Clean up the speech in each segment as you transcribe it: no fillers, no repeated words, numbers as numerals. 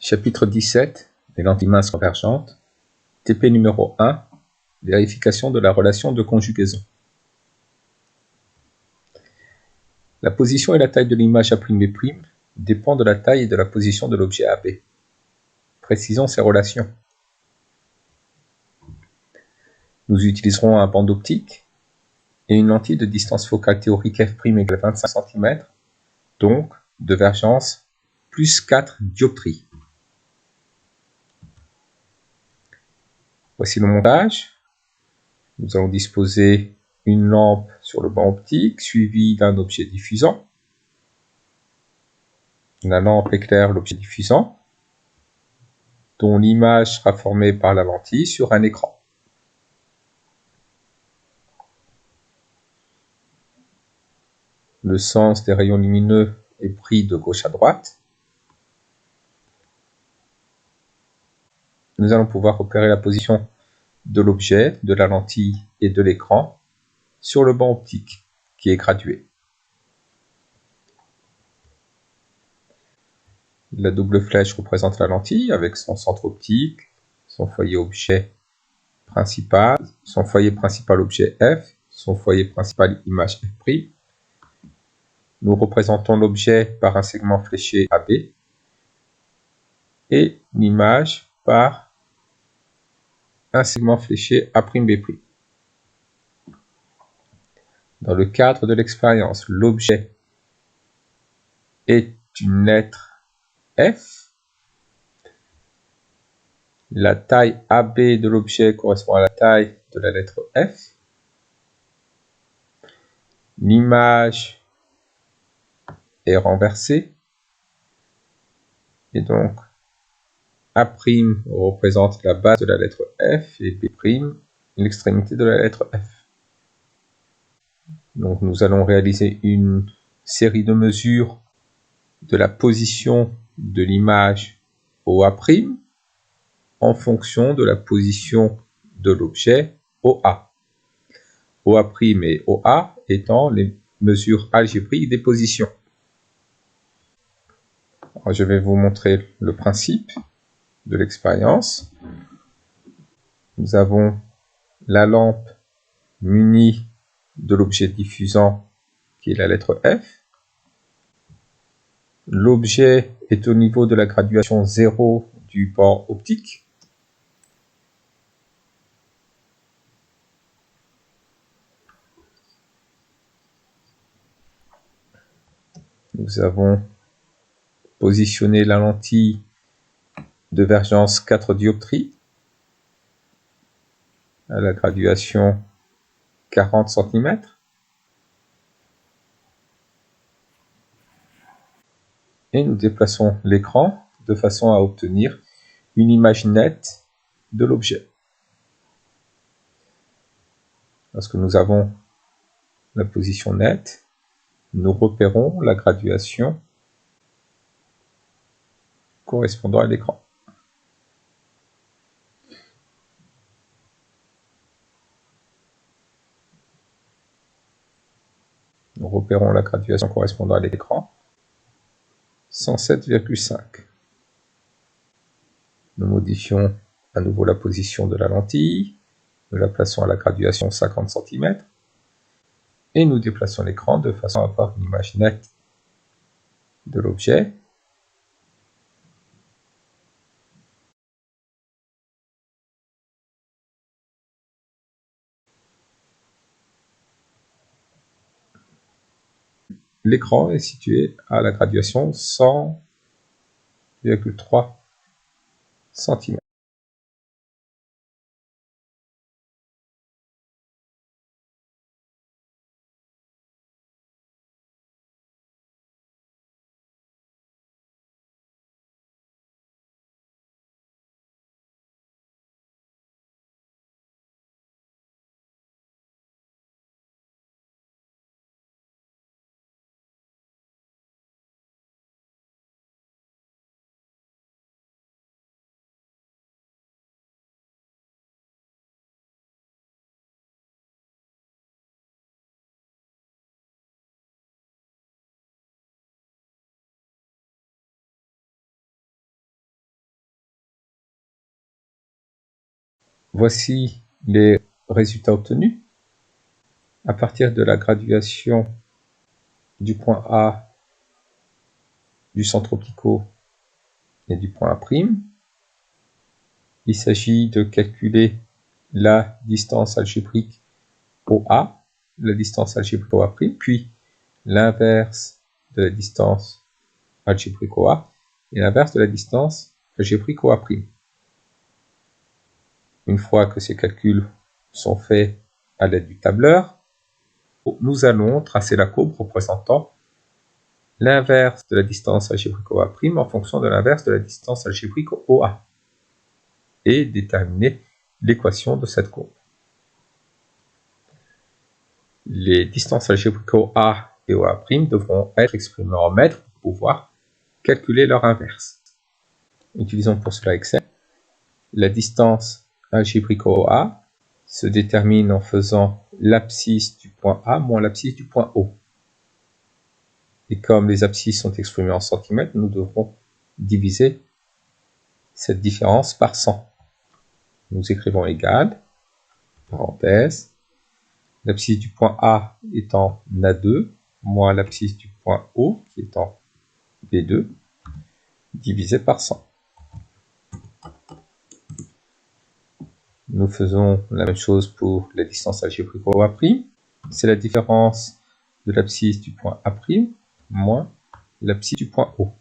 Chapitre 17 des lentilles minces convergentes. TP numéro 1. Vérification de la relation de conjugaison. La position et la taille de l'image A'B' dépend de la taille et de la position de l'objet AB. Précisons ces relations. Nous utiliserons un banc d'optique et une lentille de distance focale théorique f' égale 25 cm, donc divergence plus 4 dioptries. Voici le montage. Nous allons disposer une lampe sur le banc optique suivie d'un objet diffusant. La lampe éclaire l'objet diffusant, dont l'image sera formée par la lentille sur un écran. Le sens des rayons lumineux est pris de gauche à droite. Nous allons pouvoir repérer la position de l'objet, de la lentille et de l'écran sur le banc optique, qui est gradué. La double flèche représente la lentille avec son centre optique, son foyer objet principal, son foyer principal objet F, son foyer principal image F'. Nous représentons l'objet par un segment fléché AB et l'image par un segment fléché A'B'. Dans le cadre de l'expérience, l'objet est une lettre F. La taille AB de l'objet correspond à la taille de la lettre F. L'image est renversée. Et donc, A' représente la base de la lettre F et B' l'extrémité de la lettre F. Donc nous allons réaliser une série de mesures de la position de l'image au A' en fonction de la position de l'objet au A. OA' et OA étant les mesures algébriques des positions. Alors, je vais vous montrer le principe de l'expérience. Nous avons la lampe munie de l'objet diffusant qui est la lettre F. L'objet est au niveau de la graduation 0 du banc optique. Nous avons positionné la lentille de divergence 4 dioptries à la graduation 40 cm. Et nous déplaçons l'écran de façon à obtenir une image nette de l'objet. Lorsque nous avons la position nette, nous repérons la graduation correspondant à l'écran. Nous repérons la graduation correspondant à l'écran, 107,5. Nous modifions à nouveau la position de la lentille, nous la plaçons à la graduation 50 cm, et nous déplaçons l'écran de façon à avoir une image nette de l'objet. L'écran est situé à la graduation 100,3 cm. Voici les résultats obtenus. À partir de la graduation du point A, du centre optico et du point A', il s'agit de calculer la distance algébrique OA, la distance algébrique OA', puis l'inverse de la distance algébrique OA et l'inverse de la distance algébrique OA'. Une fois que ces calculs sont faits à l'aide du tableur, nous allons tracer la courbe représentant l'inverse de la distance algébrique OA' en fonction de l'inverse de la distance algébrique OA et déterminer l'équation de cette courbe. Les distances algébriques OA et OA' devront être exprimées en mètres pour pouvoir calculer leur inverse. Utilisons pour cela Excel. La distance algébrique OA se détermine en faisant l'abscisse du point A moins l'abscisse du point O. Et comme les abscisses sont exprimées en centimètres, nous devrons diviser cette différence par 100. Nous écrivons égal, parenthèse, l'abscisse du point A étant A2, moins l'abscisse du point O qui est en B2, divisé par 100. Nous faisons la même chose pour la distance algébrique OA'. C'est la différence de l'abscisse du point A' moins l'abscisse du point O.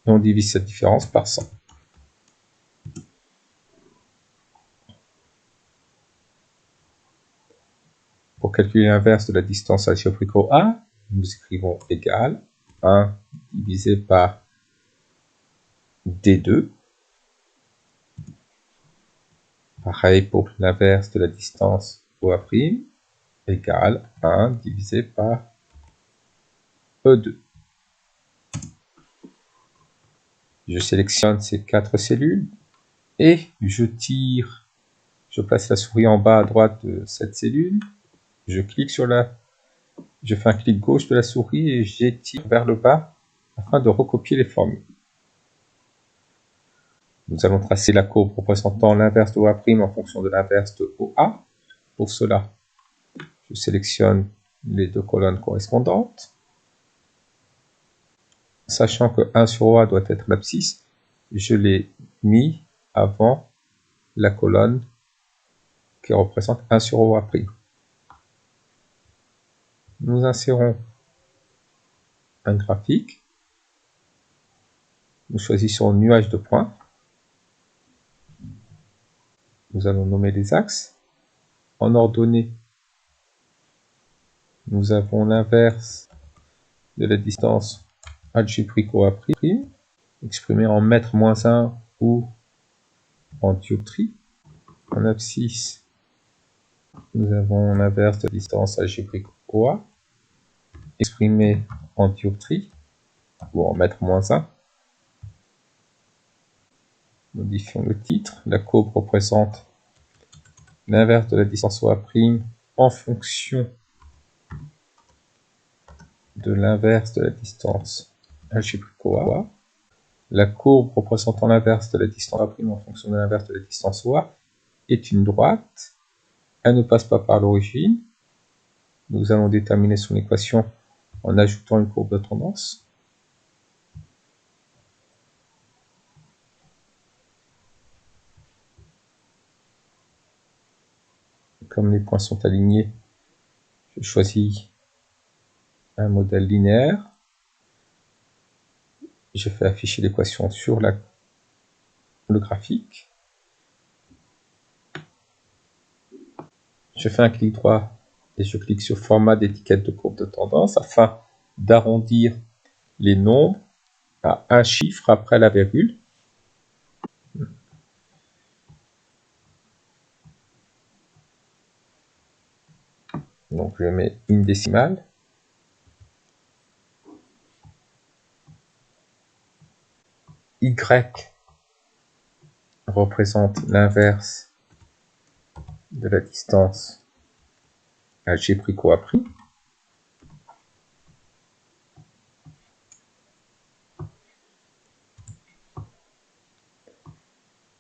Et on divise cette différence par 100. Pour calculer l'inverse de la distance algébrique OA, nous écrivons égal 1 divisé par D2. Pareil pour l'inverse de la distance OA' égale 1 divisé par E2. Je sélectionne ces 4 cellules et je place la souris en bas à droite de cette cellule. Je fais un clic gauche de la souris et j'étire vers le bas afin de recopier les formules. Nous allons tracer la courbe représentant l'inverse de OA' en fonction de l'inverse de OA. Pour cela, je sélectionne les deux colonnes correspondantes. Sachant que 1 sur OA doit être l'abscisse, je l'ai mis avant la colonne qui représente 1 sur OA'. Nous insérons un graphique. Nous choisissons nuage de points. Nous allons nommer les axes. En ordonnée, nous avons l'inverse de la distance algébrique OA', exprimée en mètres moins 1 ou en dioptrie. En abscisse, nous avons l'inverse de la distance algébrique OA, exprimée en dioptrie ou en mètres moins 1. Modifions le titre. La courbe représente l'inverse de la distance OA' en fonction de l'inverse de la distance algébrique OA. La courbe représentant l'inverse de la distance OA' en fonction de l'inverse de la distance OA est une droite. Elle ne passe pas par l'origine. Nous allons déterminer son équation en ajoutant une courbe de tendance. Comme les points sont alignés, je choisis un modèle linéaire. Je fais afficher l'équation sur le graphique. Je fais un clic droit et je clique sur format d'étiquette de courbe de tendance afin d'arrondir les nombres à un chiffre après la virgule. Donc je mets une décimale. Y représente l'inverse de la distance algébrique OA'.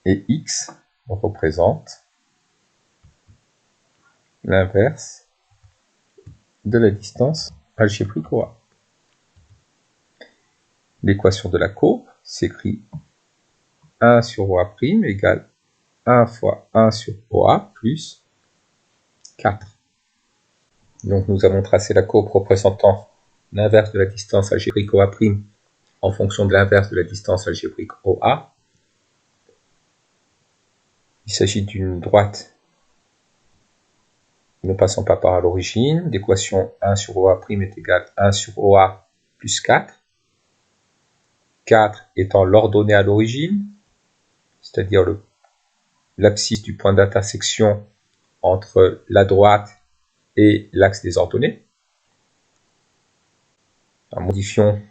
et x représente l'inverse de la distance algébrique OA. L'équation de la courbe s'écrit 1 sur OA' égale 1 fois 1 sur OA plus 4. Donc nous avons tracé la courbe représentant l'inverse de la distance algébrique OA' en fonction de l'inverse de la distance algébrique OA. Il s'agit d'une droite ne passant pas par l'origine. L'équation 1 sur OA' est égale 1 sur OA plus 4. 4 étant l'ordonnée à l'origine, c'est-à-dire l'abscisse du point d'intersection entre la droite et l'axe des ordonnées. Alors, modifions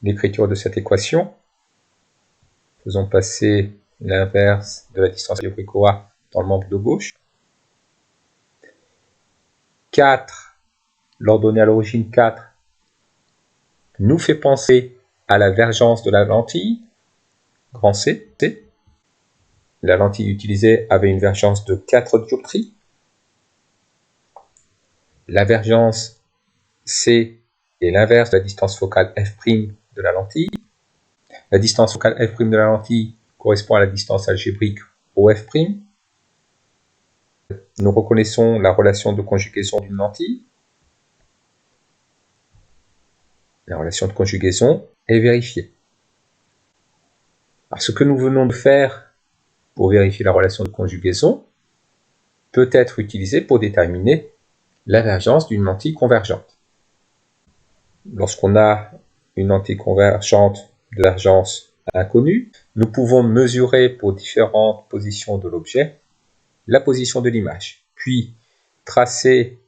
l'écriture de cette équation. Faisons passer l'inverse de la distance algébrique OA dans le membre de gauche. 4, l'ordonnée à l'origine 4, nous fait penser à la vergence de la lentille, grand C. La lentille utilisée avait une vergence de 4 dioptries. La vergence C est l'inverse de la distance focale f' de la lentille. La distance focale f' de la lentille correspond à la distance algébrique OF'. Nous reconnaissons la relation de conjugaison d'une lentille. La relation de conjugaison est vérifiée. Alors, ce que nous venons de faire pour vérifier la relation de conjugaison peut être utilisé pour déterminer la vergence d'une lentille convergente. Lorsqu'on a une lentille convergente de vergence inconnue, nous pouvons mesurer pour différentes positions de l'objet la position de l'image, puis tracer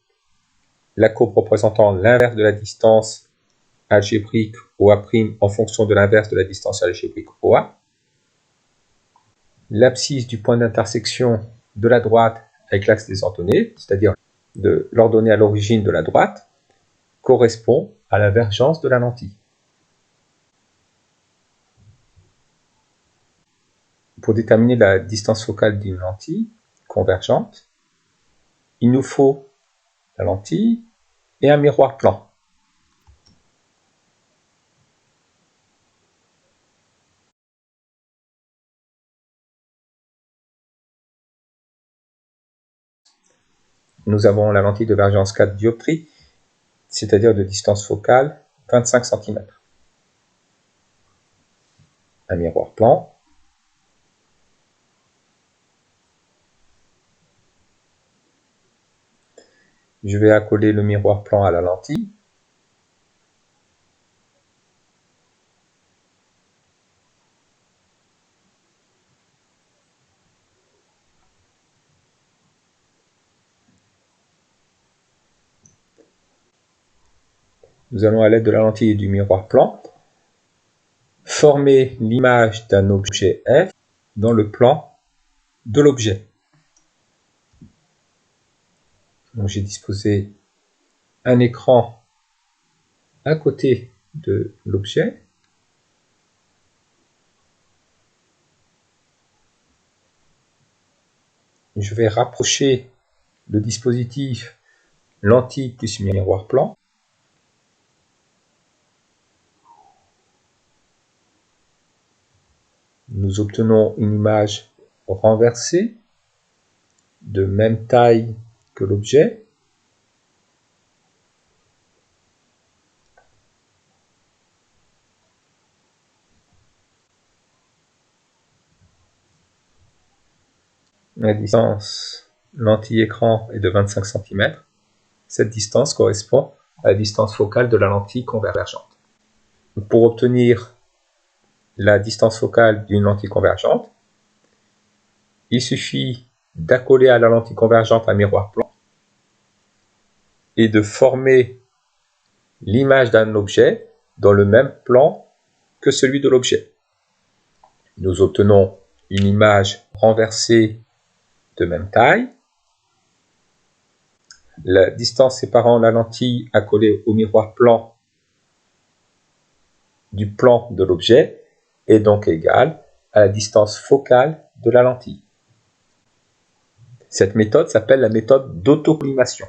la courbe représentant l'inverse de la distance algébrique OA' en fonction de l'inverse de la distance algébrique OA, l'abscisse du point d'intersection de la droite avec l'axe des ordonnées, c'est-à-dire de l'ordonnée à l'origine de la droite, correspond à la vergence de la lentille. Pour déterminer la distance focale d'une lentille convergente, il nous faut la lentille et un miroir plan. Nous avons la lentille de vergence 4 dioptries, c'est-à-dire de distance focale 25 cm. Un miroir plan. Je vais accoler le miroir plan à la lentille. Nous allons, à l'aide de la lentille et du miroir plan, former l'image d'un objet F dans le plan de l'objet. Donc j'ai disposé un écran à côté de l'objet. Je vais rapprocher le dispositif lentille plus miroir plan. Nous obtenons une image renversée de même taille que l'objet. La distance lentille-écran est de 25 cm. Cette distance correspond à la distance focale de la lentille convergente. Pour obtenir la distance focale d'une lentille convergente, il suffit d'accoler à la lentille convergente un miroir plan et de former l'image d'un objet dans le même plan que celui de l'objet. Nous obtenons une image renversée de même taille. La distance séparant la lentille accolée au miroir plan du plan de l'objet est donc égale à la distance focale de la lentille. Cette méthode s'appelle la méthode d'autocollimation.